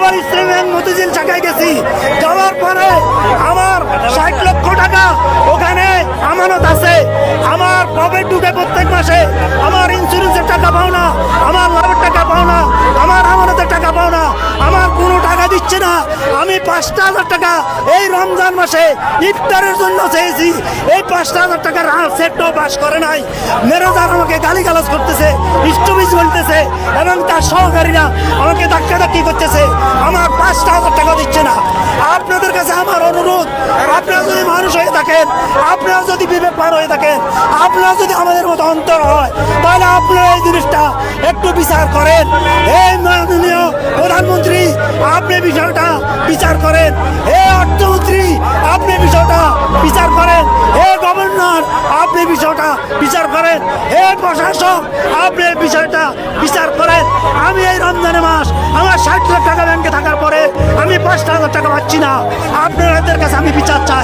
আবার ইসলামী ব্যাংক মতিঝিল শাখায় গেছি, যাওয়ার পরে আমার 60 লক্ষ টাকা ওখানে আমানত আছে। আমার প্রফিট ঢুকে প্রত্যেক মাসে, আমার ইন্স্যুরেন্সের টাকা পাও না, আমার লাভের টাকা পাও না, আমার আমানতের টাকা পাও না, আমার কোনো টাকা দিচ্ছে না। আমি 5,000 টাকা এই রমজান মাসে ইফতারের জন্য চেয়েছি, এই 5,000 টাকার সেটও পাস করে নাই। ম্যানেজার আমাকে গালিগালাজ করতেছে, স্টপিজ বলতেছে, এবং তার সহকারীরা আমাকে ধাক্কাধাক্কি করতেছে, আমার 5,000 টাকা দিচ্ছে না। আপনাদের কাছে আমার অনুরোধ, আপনারা যদি মানুষ হয়ে থাকেন, আপনারা যদি বিবেকবান হয়ে থাকেন, আপনারা যদি আমাদের মতো অন্তর হয়, তাহলে আপনারা এই জিনিসটা একটু বিচার করেন। এই মাননীয় প্রধানমন্ত্রী, আপনি বিষয়টা বিচার করেন। হে অর্থমন্ত্রী, আপনি বিষয়টা বিচার করেন। হে গভর্নর, আপনি বিষয়টা বিচার করেন। হে প্রশাসক, আপনি বিষয়টা বিচার করেন। আমি এই রমজানের মাস আমার 60 লাখ টাকা ব্যাংকে থাকার পরে আমি 5,000 টাকা পাচ্ছি না। আপনাদের কাছে আমি বিচার চাই।